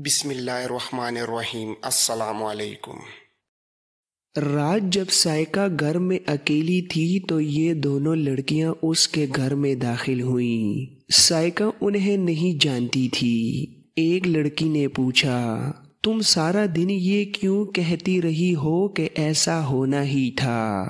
بسم اللہ الرحمن الرحیم۔ السلام علیکم۔ رات جب سائقہ گھر میں اکیلی تھی تو یہ دونوں لڑکیاں اس کے گھر میں داخل ہوئیں۔ سائقہ انہیں نہیں جانتی تھی۔ ایک لڑکی نے پوچھا، تم سارا دن یہ کیوں کہتی رہی ہو کہ ایسا ہونا ہی تھا؟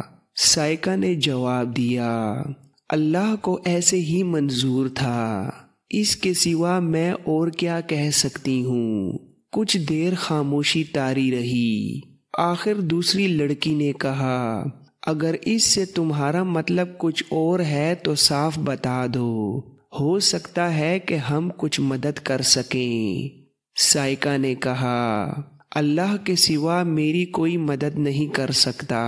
سائقہ نے جواب دیا، اللہ کو ایسے ہی منظور تھا، اس کے سوا میں اور کیا کہہ سکتی ہوں۔ کچھ دیر خاموشی طاری رہی۔ آخر دوسری لڑکی نے کہا، اگر اس سے تمہارا مطلب کچھ اور ہے تو صاف بتا دو، ہو سکتا ہے کہ ہم کچھ مدد کر سکیں۔ سائقہ نے کہا، اللہ کے سوا میری کوئی مدد نہیں کر سکتا۔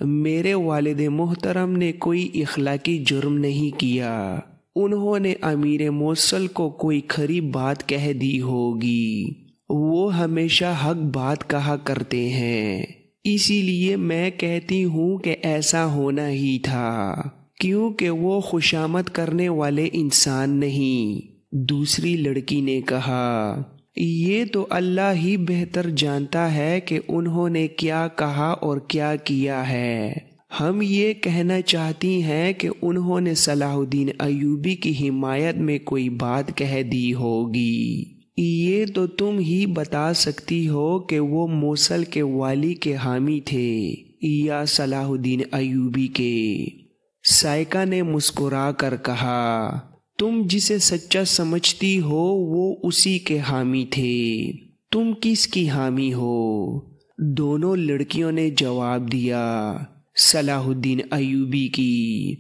میرے والد محترم نے کوئی اخلاقی جرم نہیں کیا، انہوں نے امیر موصل کو کوئی کھری بات کہہ دی ہوگی، وہ ہمیشہ حق بات کہا کرتے ہیں، اسی لیے میں کہتی ہوں کہ ایسا ہونا ہی تھا، کیونکہ وہ خوشامد کرنے والے انسان نہیں۔ دوسری لڑکی نے کہا، یہ تو اللہ ہی بہتر جانتا ہے کہ انہوں نے کیا کہا اور کیا کیا ہے، ہم یہ کہنا چاہتی ہیں کہ انہوں نے صلاح الدین ایوبی کی حمایت میں کوئی بات کہہ دی ہوگی، یہ تو تم ہی بتا سکتی ہو کہ وہ موصل کے والی کے حامی تھے یا صلاح الدین ایوبی کے۔ سائقہ نے مسکرا کر کہا، تم جسے سچا سمجھتی ہو وہ اسی کے حامی تھے، تم کس کی حامی ہو؟ دونوں لڑکیوں نے جواب دیا، صلاح الدین ایوبی کی۔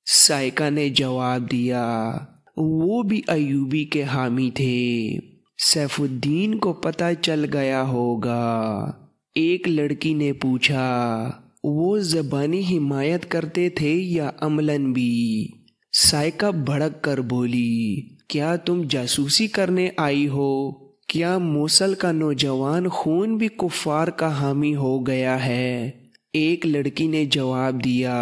سائقہ نے جواب دیا، وہ بھی ایوبی کے حامی تھے، سیف الدین کو پتہ چل گیا ہوگا۔ ایک لڑکی نے پوچھا، وہ زبانی حمایت کرتے تھے یا عملاً بھی؟ سائقہ بھڑک کر بولی، کیا تم جاسوسی کرنے آئی ہو؟ کیا موصل کا نوجوان خون بھی کفار کا حامی ہو گیا ہے؟ ایک لڑکی نے جواب دیا،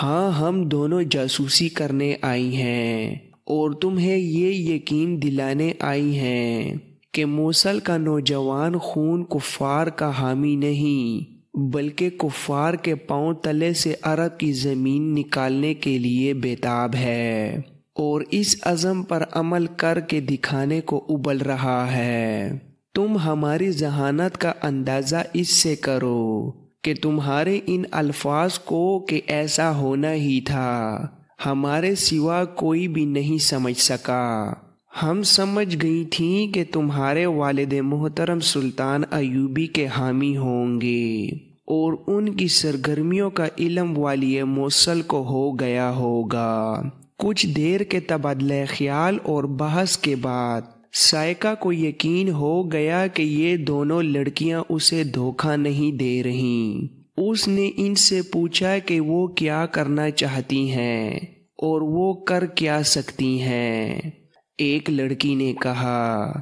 ہاں ہم دونوں جاسوسی کرنے آئی ہیں اور تمہیں یہ یقین دلانے آئی ہیں کہ موصل کا نوجوان خون کفار کا حامی نہیں بلکہ کفار کے پاؤں تلے سے عرب کی زمین نکالنے کے لیے بیتاب ہے اور اس عزم پر عمل کر کے دکھانے کو ابل رہا ہے۔ تم ہماری ذہانت کا اندازہ اس سے کرو کہ تمہارے ان الفاظ کو کہ ایسا ہونا ہی تھا ہمارے سوا کوئی بھی نہیں سمجھ سکا۔ ہم سمجھ گئی تھیں کہ تمہارے والد محترم سلطان ایوبی کے حامی ہوں گے اور ان کی سرگرمیوں کا علم والی موصل کو ہو گیا ہوگا۔ کچھ دیر کے تبادلہ خیال اور بحث کے بعد سائقہ کو یقین ہو گیا کہ یہ دونوں لڑکیاں اسے دھوکہ نہیں دے رہیں۔ اس نے ان سے پوچھا کہ وہ کیا کرنا چاہتی ہیں اور وہ کر کیا سکتی ہیں۔ ایک لڑکی نے کہا،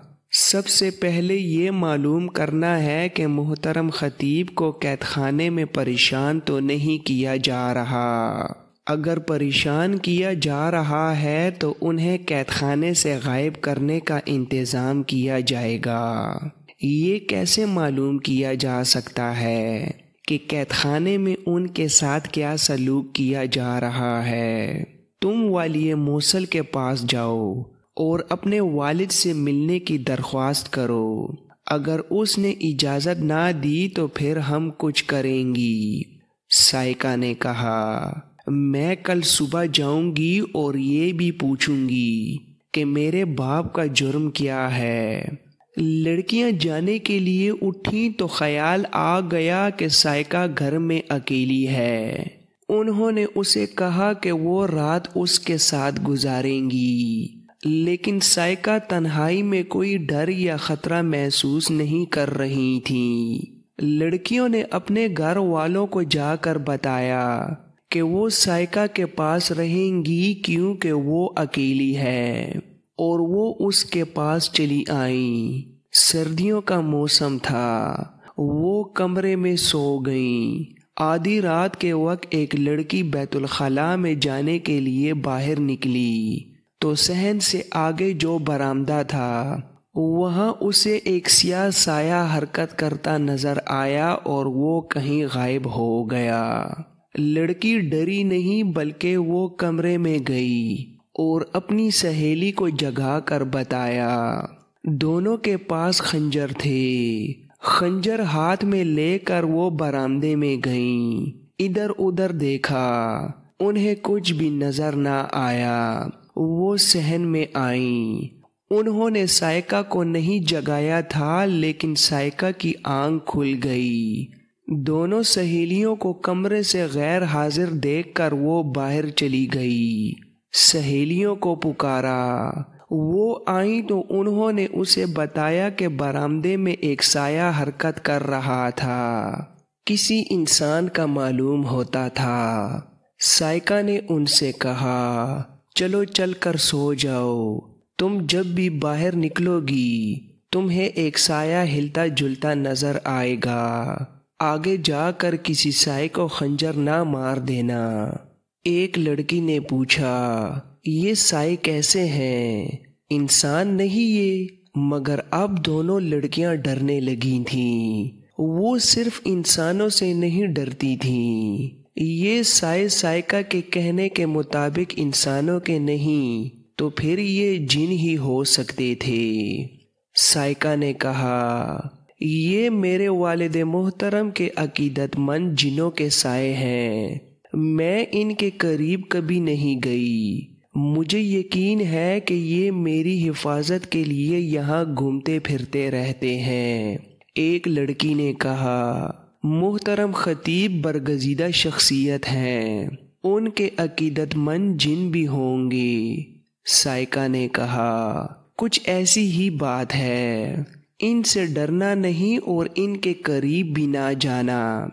سب سے پہلے یہ معلوم کرنا ہے کہ محترم خطیب کو قید خانے میں پریشان تو نہیں کیا جا رہا، اگر پریشان کیا جا رہا ہے تو انہیں قید خانے سے غائب کرنے کا انتظام کیا جائے گا۔ یہ کیسے معلوم کیا جا سکتا ہے کہ قید خانے میں ان کے ساتھ کیا سلوک کیا جا رہا ہے؟ تم والی موصل کے پاس جاؤ اور اپنے والد سے ملنے کی درخواست کرو، اگر اس نے اجازت نہ دی تو پھر ہم کچھ کریں گی۔ سائقہ نے کہا، میں کل صبح جاؤں گی اور یہ بھی پوچھوں گی کہ میرے باپ کا جرم کیا ہے۔ لڑکیاں جانے کے لیے اٹھیں تو خیال آ گیا کہ سائقہ گھر میں اکیلی ہے۔ انہوں نے اسے کہا کہ وہ رات اس کے ساتھ گزاریں گی، لیکن سائقہ تنہائی میں کوئی ڈر یا خطرہ محسوس نہیں کر رہی تھیں۔ لڑکیوں نے اپنے گھر والوں کو جا کر بتایا کہ وہ سائقہ کے پاس رہیں گی کیونکہ وہ اکیلی ہے، اور وہ اس کے پاس چلی آئیں۔ سردیوں کا موسم تھا، وہ کمرے میں سو گئیں۔ آدھی رات کے وقت ایک لڑکی بیت الخلاء میں جانے کے لیے باہر نکلی تو صحن سے آگے جو برآمدہ تھا وہاں اسے ایک سیاہ سایہ حرکت کرتا نظر آیا اور وہ کہیں غائب ہو گیا۔ لڑکی ڈری نہیں بلکہ وہ کمرے میں گئی اور اپنی سہیلی کو جگا کر بتایا۔ دونوں کے پاس خنجر تھے۔ خنجر ہاتھ میں لے کر وہ برآمدے میں گئیں۔ ادھر ادھر دیکھا، انہیں کچھ بھی نظر نہ آیا۔ وہ صحن میں آئیں۔ انہوں نے سائقہ کو نہیں جگایا تھا لیکن سائقہ کی آنکھ کھل گئی۔ دونوں سہیلیوں کو کمرے سے غیر حاضر دیکھ کر وہ باہر چلی گئی۔ سہیلیوں کو پکارا، وہ آئیں تو انہوں نے اسے بتایا کہ برآمدے میں ایک سایہ حرکت کر رہا تھا، کسی انسان کا معلوم ہوتا تھا۔ سائقہ نے ان سے کہا، چلو چل کر سو جاؤ، تم جب بھی باہر نکلو گی تمہیں ایک سایہ ہلتا جلتا نظر آئے گا، آگے جا کر کسی سائے کو خنجر نہ مار دینا۔ ایک لڑکی نے پوچھا، یہ سائے کیسے ہیں؟ انسان نہیں یہ؟ مگر اب دونوں لڑکیاں ڈرنے لگی تھیں۔ وہ صرف انسانوں سے نہیں ڈرتی تھیں، یہ سائے سائقہ کے کہنے کے مطابق انسانوں کے نہیں تو پھر یہ جن ہی ہو سکتے تھے۔ سائقہ نے کہا، یہ میرے والد محترم کے عقیدت مند جنوں کے سائے ہیں، میں ان کے قریب کبھی نہیں گئی، مجھے یقین ہے کہ یہ میری حفاظت کے لیے یہاں گھومتے پھرتے رہتے ہیں۔ ایک لڑکی نے کہا، محترم خطیب برگزیدہ شخصیت ہیں، ان کے عقیدت مند جن بھی ہوں گے۔ سائقہ نے کہا، کچھ ایسی ہی بات ہے، ان سے ڈرنا نہیں اور ان کے قریب بھی نہ جانا۔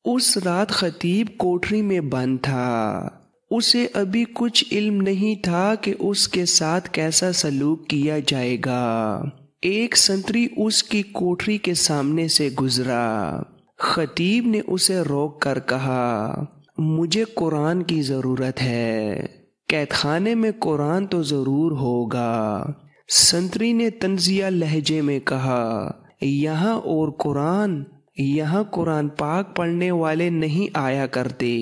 اس رات خطیب کوٹری میں بند تھا، اسے ابھی کچھ علم نہیں تھا کہ اس کے ساتھ کیسا سلوک کیا جائے گا۔ ایک سنتری اس کی کوٹری کے سامنے سے گزرا۔ خطیب نے اسے روک کر کہا، مجھے قرآن کی ضرورت ہے، قید خانے میں قرآن تو ضرور ہوگا۔ سنتری نے طنزیہ لہجے میں کہا، یہاں اور قرآن؟ یہاں قرآن پاک پڑھنے والے نہیں آیا کرتے،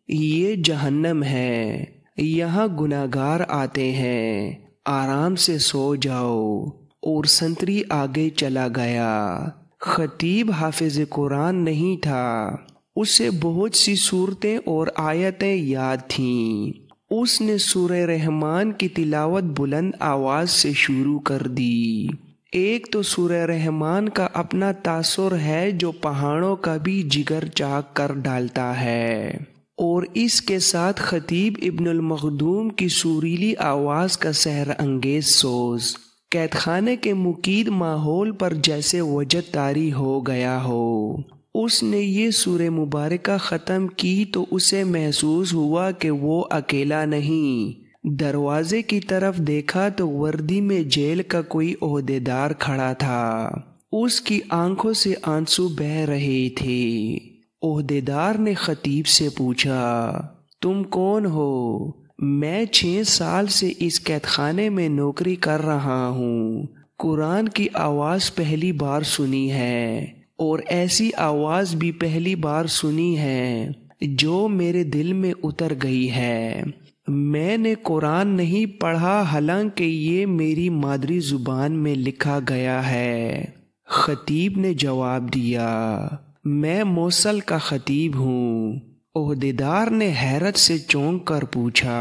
یہ جہنم ہے، یہاں گناہگار آتے ہیں، آرام سے سو جاؤ۔ اور سنتری آگے چلا گیا۔ خطیب حافظ قرآن نہیں تھا، اسے بہت سی صورتیں اور آیتیں یاد تھیں۔ اس نے سورہ رحمان کی تلاوت بلند آواز سے شروع کر دی۔ ایک تو سورہ رحمان کا اپنا تاثر ہے جو پہاڑوں کا بھی جگر چاک کر ڈالتا ہے، اور اس کے ساتھ خطیب ابن المخدوم کی سریلی آواز کا سحر انگیز سوز، قید خانے کے مقید ماحول پر جیسے وجد طاری ہو گیا ہو۔ اس نے یہ سورہ مبارکہ ختم کی تو اسے محسوس ہوا کہ وہ اکیلا نہیں۔ دروازے کی طرف دیکھا تو وردی میں جیل کا کوئی عہدیدار کھڑا تھا، اس کی آنکھوں سے آنسو بہہ رہے تھے۔ عہدیدار نے خطیب سے پوچھا، تم کون ہو؟ میں 6 سال سے اس قید خانے میں نوکری کر رہا ہوں، قرآن کی آواز پہلی بار سنی ہے، اور ایسی آواز بھی پہلی بار سنی ہے جو میرے دل میں اتر گئی ہے۔ میں نے قرآن نہیں پڑھا حالانکہ یہ میری مادری زبان میں لکھا گیا ہے۔ خطیب نے جواب دیا، میں موصل کا خطیب ہوں۔ عہدیدار نے حیرت سے چونک کر پوچھا،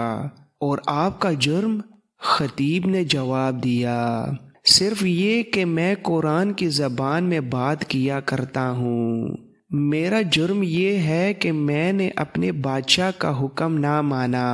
اور آپ کا جرم؟ خطیب نے جواب دیا، صرف یہ کہ میں قرآن کی زبان میں بات کیا کرتا ہوں۔ میرا جرم یہ ہے کہ میں نے اپنے بادشاہ کا حکم نہ مانا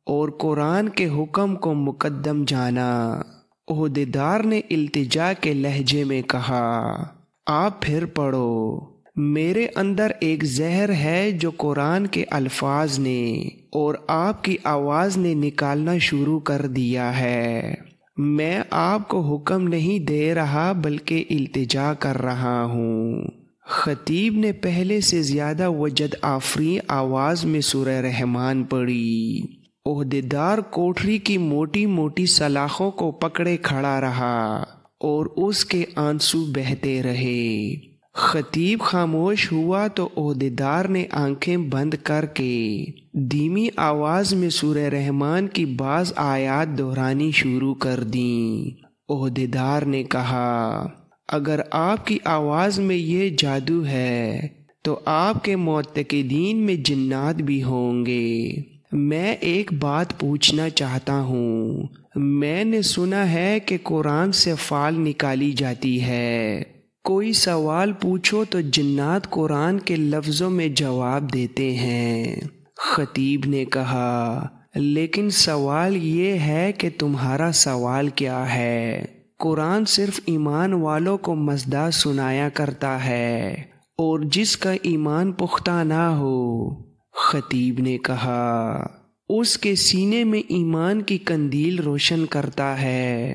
اور قرآن کے حکم کو مقدم جانا۔ عہدیدار نے التجا کے لہجے میں کہا، آپ پھر پڑھو۔ میرے اندر ایک زہر ہے جو قرآن کے الفاظ نے اور آپ کی آواز نے نکالنا شروع کر دیا ہے۔ میں آپ کو حکم نہیں دے رہا بلکہ التجا کر رہا ہوں۔ خطیب نے پہلے سے زیادہ وجد آفریں آواز میں سورہ رحمان پڑھی۔ عہدیدار کوٹری کی موٹی موٹی سلاخوں کو پکڑے کھڑا رہا اور اس کے آنسو بہتے رہے۔ خطیب خاموش ہوا تو عہدیدار نے آنکھیں بند کر کے دھیمی آواز میں سورہ رحمان کی بعض آیات دہرانی شروع کر دیں۔ عہدیدار نے کہا، اگر آپ کی آواز میں یہ جادو ہے تو آپ کے معتقدین میں جنات بھی ہوں گے۔ میں ایک بات پوچھنا چاہتا ہوں۔ میں نے سنا ہے کہ قرآن سے فال نکالی جاتی ہے۔ کوئی سوال پوچھو تو جنات قرآن کے لفظوں میں جواب دیتے ہیں۔ خطیب نے کہا، لیکن سوال یہ ہے کہ تمہارا سوال کیا ہے؟ قرآن صرف ایمان والوں کو مزدہ سنایا کرتا ہے، اور جس کا ایمان پختہ نہ ہو۔ خطیب نے کہا، اس کے سینے میں ایمان کی قندیل روشن کرتا ہے۔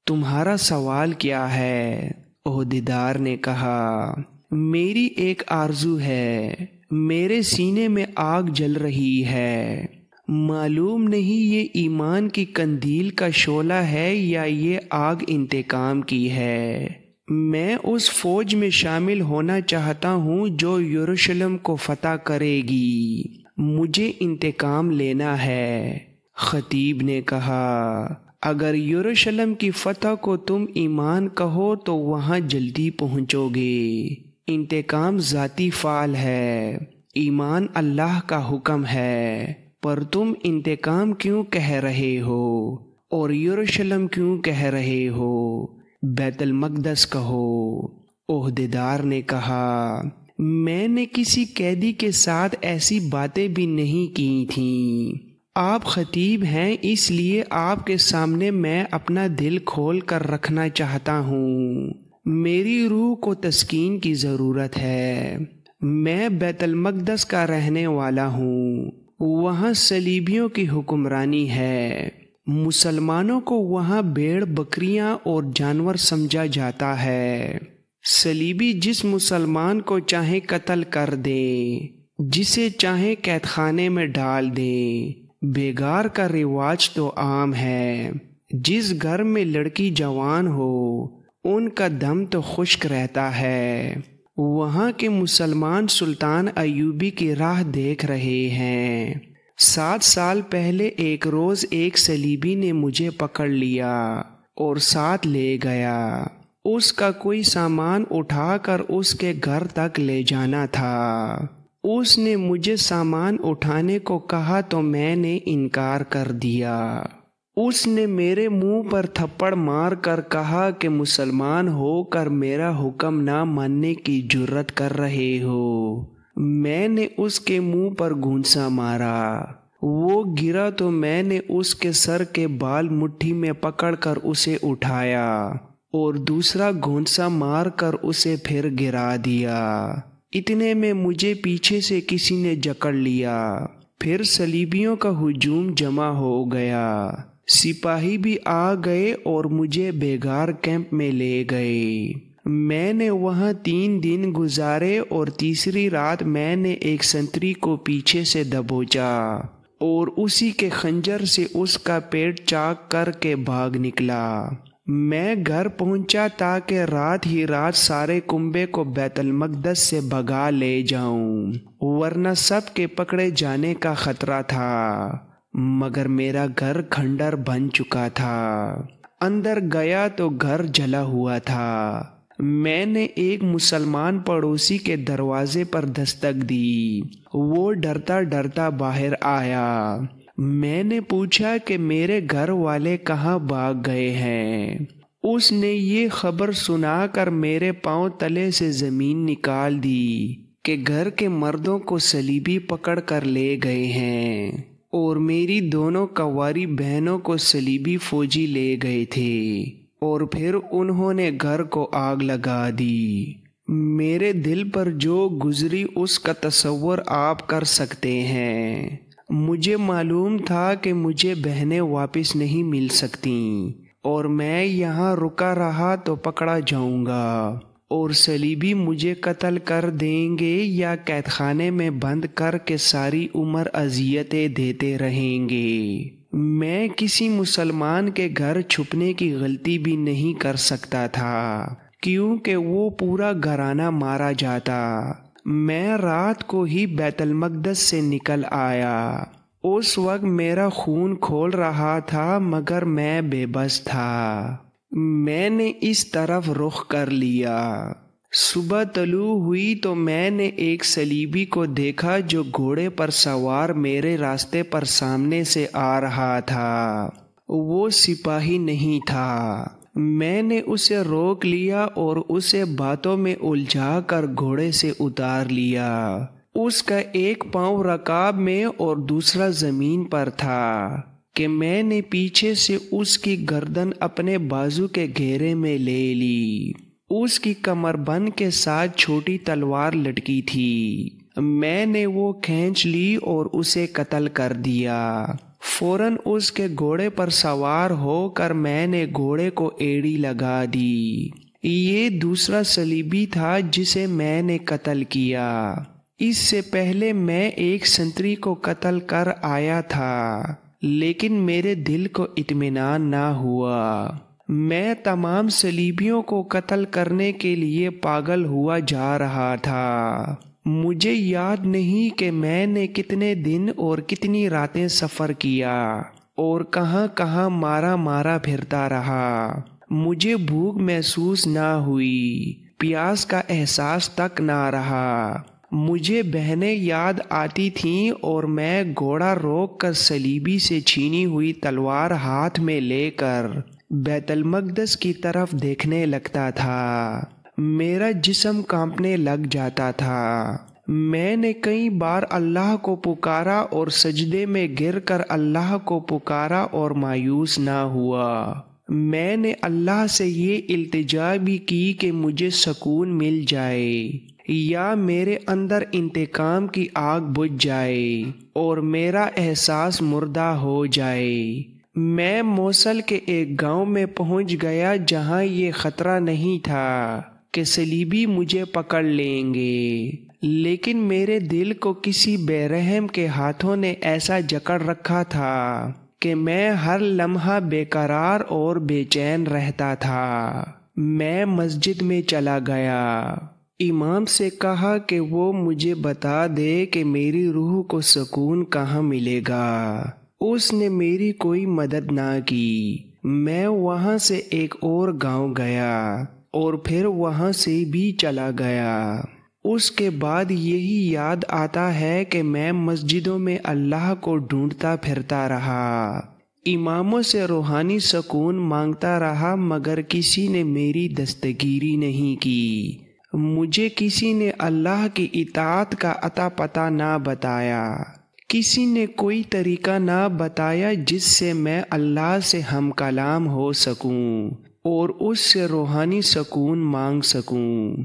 تمہارا سوال کیا ہے؟ عہدیدار نے کہا، میری ایک آرزو ہے۔ میرے سینے میں آگ جل رہی ہے۔ معلوم نہیں یہ ایمان کی قندیل کا شعلہ ہے یا یہ آگ انتقام کی ہے۔ میں اس فوج میں شامل ہونا چاہتا ہوں جو یروشلم کو فتح کرے گی۔ مجھے انتقام لینا ہے۔ خطیب نے کہا، اگر یروشلم کی فتح کو تم ایمان کہو تو وہاں جلدی پہنچو گے۔ انتقام ذاتی فعل ہے، ایمان اللہ کا حکم ہے۔ پر تم انتقام کیوں کہہ رہے ہو اور یروشلم کیوں کہہ رہے ہو؟ بیت المقدس کہو۔ عہدیدار نے کہا، میں نے کسی قیدی کے ساتھ ایسی باتیں بھی نہیں کی تھیں۔ آپ خطیب ہیں، اس لیے آپ کے سامنے میں اپنا دل کھول کر رکھنا چاہتا ہوں۔ میری روح کو تسکین کی ضرورت ہے۔ میں بیت المقدس کا رہنے والا ہوں۔ وہاں صلیبیوں کی حکمرانی ہے۔ مسلمانوں کو وہاں بھیڑ بکریاں اور جانور سمجھا جاتا ہے۔ صلیبی جس مسلمان کو چاہیں قتل کر دیں، جسے چاہیں قید خانے میں ڈال دیں۔ بیگار کا رواج تو عام ہے۔ جس گھر میں لڑکی جوان ہو ان کا دم تو خشک رہتا ہے۔ وہاں کے مسلمان سلطان ایوبی کی راہ دیکھ رہے ہیں۔ 7 سال پہلے ایک روز ایک صلیبی نے مجھے پکڑ لیا اور ساتھ لے گیا۔ اس کا کوئی سامان اٹھا کر اس کے گھر تک لے جانا تھا۔ اس نے مجھے سامان اٹھانے کو کہا تو میں نے انکار کر دیا۔ اس نے میرے منہ پر تھپڑ مار کر کہا کہ مسلمان ہو کر میرا حکم نہ ماننے کی جرت کر رہے ہو۔ میں نے اس کے منہ پر گھونسا مارا۔ وہ گرا تو میں نے اس کے سر کے بال مٹھی میں پکڑ کر اسے اٹھایا اور دوسرا گھونسا مار کر اسے پھر گرا دیا۔ اتنے میں مجھے پیچھے سے کسی نے جکڑ لیا۔ پھر صلیبیوں کا ہجوم جمع ہو گیا۔ سپاہی بھی آ گئے اور مجھے بیگار کیمپ میں لے گئے۔ میں نے وہاں 3 دن گزارے اور تیسری رات میں نے ایک سنتری کو پیچھے سے دبوچا اور اسی کے خنجر سے اس کا پیٹ چاک کر کے بھاگ نکلا۔ میں گھر پہنچا تاکہ رات ہی رات سارے کنبے کو بیت المقدس سے بھگا لے جاؤں، ورنہ سب کے پکڑے جانے کا خطرہ تھا۔ مگر میرا گھر کھنڈر بن چکا تھا۔ اندر گیا تو گھر جلا ہوا تھا۔ میں نے ایک مسلمان پڑوسی کے دروازے پر دستک دی۔ وہ ڈرتا ڈرتا باہر آیا۔ میں نے پوچھا کہ میرے گھر والے کہاں بھاگ گئے ہیں۔ اس نے یہ خبر سنا کر میرے پاؤں تلے سے زمین نکال دی کہ گھر کے مردوں کو صلیبی پکڑ کر لے گئے ہیں اور میری دونوں کنواری بہنوں کو صلیبی فوجی لے گئے تھے، اور پھر انہوں نے گھر کو آگ لگا دی۔ میرے دل پر جو گزری اس کا تصور آپ کر سکتے ہیں۔ مجھے معلوم تھا کہ مجھے بہنیں واپس نہیں مل سکتیں، اور میں یہاں رکا رہا تو پکڑا جاؤں گا اور صلیبی مجھے قتل کر دیں گے یا قید خانے میں بند کر کے ساری عمر اذیتیں دیتے رہیں گے۔ میں کسی مسلمان کے گھر چھپنے کی غلطی بھی نہیں کر سکتا تھا کیونکہ وہ پورا گھرانہ مارا جاتا۔ میں رات کو ہی بیت المقدس سے نکل آیا۔ اس وقت میرا خون کھول رہا تھا مگر میں بے بس تھا۔ میں نے اس طرف رخ کر لیا۔ صبح طلوع ہوئی تو میں نے ایک صلیبی کو دیکھا جو گھوڑے پر سوار میرے راستے پر سامنے سے آ رہا تھا۔ وہ سپاہی نہیں تھا۔ میں نے اسے روک لیا اور اسے باتوں میں الجھا کر گھوڑے سے اتار لیا۔ اس کا ایک پاؤں رکاب میں اور دوسرا زمین پر تھا کہ میں نے پیچھے سے اس کی گردن اپنے بازو کے گھیرے میں لے لی۔ اس کی کمر بند کے ساتھ چھوٹی تلوار لٹکی تھی۔ میں نے وہ کھینچ لی اور اسے قتل کر دیا۔ فوراً اس کے گھوڑے پر سوار ہو کر میں نے گھوڑے کو ایڑی لگا دی۔ یہ دوسرا صلیبی تھا جسے میں نے قتل کیا۔ اس سے پہلے میں ایک سنتری کو قتل کر آیا تھا لیکن میرے دل کو اطمینان نہ ہوا۔ میں تمام صلیبیوں کو قتل کرنے کے لیے پاگل ہوا جا رہا تھا۔ مجھے یاد نہیں کہ میں نے کتنے دن اور کتنی راتیں سفر کیا اور کہاں کہاں مارا پھرتا رہا۔ مجھے بھوک محسوس نہ ہوئی، پیاس کا احساس تک نہ رہا۔ مجھے بہنیں یاد آتی تھیں اور میں گھوڑا روک کر صلیبی سے چھینی ہوئی تلوار ہاتھ میں لے کر بیت المقدس کی طرف دیکھنے لگتا تھا۔ میرا جسم کانپنے لگ جاتا تھا۔ میں نے کئی بار اللہ کو پکارا اور سجدے میں گر کر اللہ کو پکارا اور مایوس نہ ہوا۔ میں نے اللہ سے یہ التجا بھی کی کہ مجھے سکون مل جائے یا میرے اندر انتقام کی آگ بجھ جائے اور میرا احساس مردہ ہو جائے۔ میں موصل کے ایک گاؤں میں پہنچ گیا جہاں یہ خطرہ نہیں تھا کہ صلیبی مجھے پکڑ لیں گے، لیکن میرے دل کو کسی بے رحم کے ہاتھوں نے ایسا جکڑ رکھا تھا کہ میں ہر لمحہ بے قرار اور بے چین رہتا تھا۔ میں مسجد میں چلا گیا۔ امام سے کہا کہ وہ مجھے بتا دے کہ میری روح کو سکون کہاں ملے گا۔ اس نے میری کوئی مدد نہ کی۔ میں وہاں سے ایک اور گاؤں گیا اور پھر وہاں سے بھی چلا گیا۔ اس کے بعد یہی یاد آتا ہے کہ میں مسجدوں میں اللہ کو ڈھونڈتا پھرتا رہا، اماموں سے روحانی سکون مانگتا رہا مگر کسی نے میری دستگیری نہیں کی۔ مجھے کسی نے اللہ کی اطاعت کا عطا پتہ نہ بتایا، کسی نے کوئی طریقہ نہ بتایا جس سے میں اللہ سے ہم کلام ہو سکوں اور اس سے روحانی سکون مانگ سکوں۔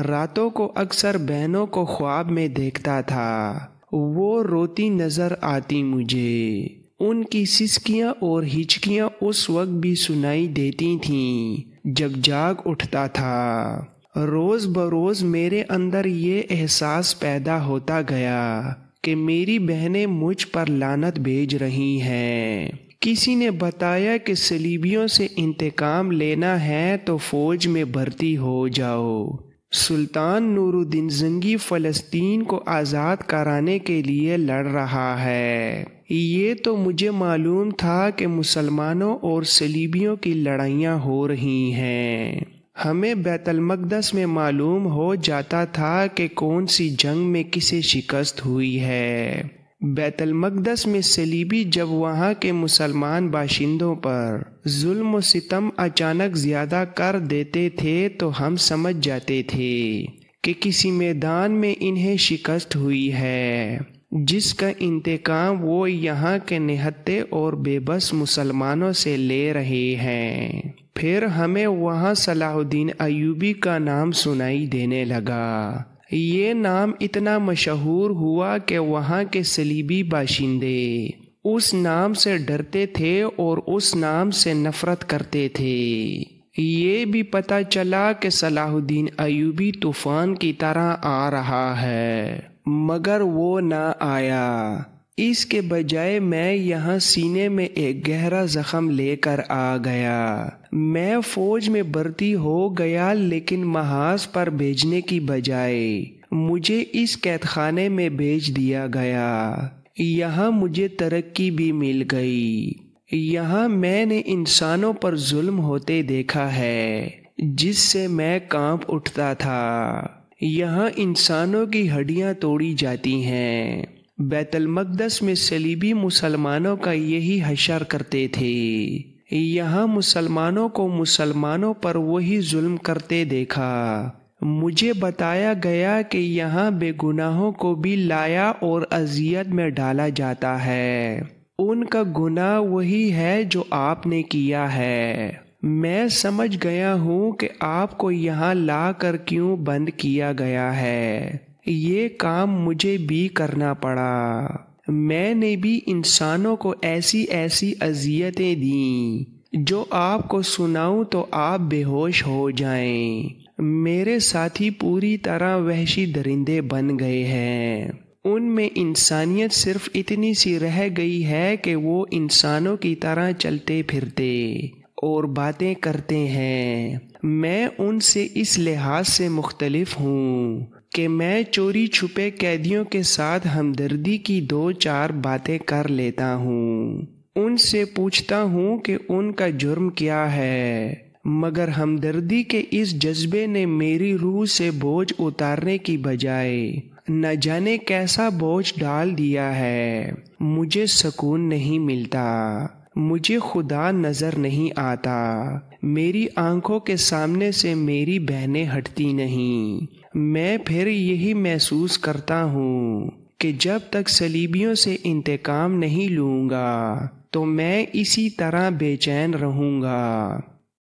راتوں کو اکثر بہنوں کو خواب میں دیکھتا تھا، وہ روتی نظر آتی مجھے۔ ان کی سسکیاں اور ہچکیاں اس وقت بھی سنائی دیتی تھیں جب جاگ اٹھتا تھا۔ روز بروز میرے اندر یہ احساس پیدا ہوتا گیا کہ میری بہنیں مجھ پر لعنت بھیج رہی ہیں۔ کسی نے بتایا کہ صلیبیوں سے انتقام لینا ہے تو فوج میں بھرتی ہو جاؤ۔ سلطان نور الدین زنگی فلسطین کو آزاد کرانے کے لیے لڑ رہا ہے۔ یہ تو مجھے معلوم تھا کہ مسلمانوں اور صلیبیوں کی لڑائیاں ہو رہی ہیں۔ ہمیں بیت المقدس میں معلوم ہو جاتا تھا کہ کون سی جنگ میں کسے شکست ہوئی ہے۔ بیت المقدس میں صلیبی جب وہاں کے مسلمان باشندوں پر ظلم و ستم اچانک زیادہ کر دیتے تھے تو ہم سمجھ جاتے تھے کہ کسی میدان میں انہیں شکست ہوئی ہے، جس کا انتقام وہ یہاں کے نہتے اور بے بس مسلمانوں سے لے رہے ہیں۔ پھر ہمیں وہاں صلاح الدین ایوبی کا نام سنائی دینے لگا۔ یہ نام اتنا مشہور ہوا کہ وہاں کے صلیبی باشندے اس نام سے ڈرتے تھے اور اس نام سے نفرت کرتے تھے۔ یہ بھی پتہ چلا کہ صلاح الدین ایوبی طوفان کی طرح آ رہا ہے، مگر وہ نہ آیا۔ اس کے بجائے میں یہاں سینے میں ایک گہرا زخم لے کر آ گیا۔ میں فوج میں بھرتی ہو گیا، لیکن محاذ پر بھیجنے کی بجائے مجھے اس قید خانے میں بھیج دیا گیا۔ یہاں مجھے ترقی بھی مل گئی۔ یہاں میں نے انسانوں پر ظلم ہوتے دیکھا ہے جس سے میں کانپ اٹھتا تھا۔ یہاں انسانوں کی ہڈیاں توڑی جاتی ہیں۔ بیت المقدس میں صلیبی مسلمانوں کا یہی حشر کرتے تھے۔ یہاں مسلمانوں کو مسلمانوں پر وہی ظلم کرتے دیکھا۔ مجھے بتایا گیا کہ یہاں بے گناہوں کو بھی لایا اور اذیت میں ڈالا جاتا ہے۔ ان کا گناہ وہی ہے جو آپ نے کیا ہے۔ میں سمجھ گیا ہوں کہ آپ کو یہاں لا کر کیوں بند کیا گیا ہے۔ یہ کام مجھے بھی کرنا پڑا۔ میں نے بھی انسانوں کو ایسی ایسی اذیتیں دیں جو آپ کو سناؤں تو آپ بے ہوش ہو جائیں۔ میرے ساتھی پوری طرح وحشی درندے بن گئے ہیں۔ ان میں انسانیت صرف اتنی سی رہ گئی ہے کہ وہ انسانوں کی طرح چلتے پھرتے اور باتیں کرتے ہیں۔ میں ان سے اس لحاظ سے مختلف ہوں کہ میں چوری چھپے قیدیوں کے ساتھ ہمدردی کی 2-4 باتیں کر لیتا ہوں۔ ان سے پوچھتا ہوں کہ ان کا جرم کیا ہے، مگر ہمدردی کے اس جذبے نے میری روح سے بوجھ اتارنے کی بجائے نہ جانے کیسا بوجھ ڈال دیا ہے۔ مجھے سکون نہیں ملتا، مجھے خدا نظر نہیں آتا، میری آنکھوں کے سامنے سے میری بہنیں ہٹتی نہیں۔ میں پھر یہی محسوس کرتا ہوں کہ جب تک صلیبیوں سے انتقام نہیں لوں گا تو میں اسی طرح بے چین رہوں گا۔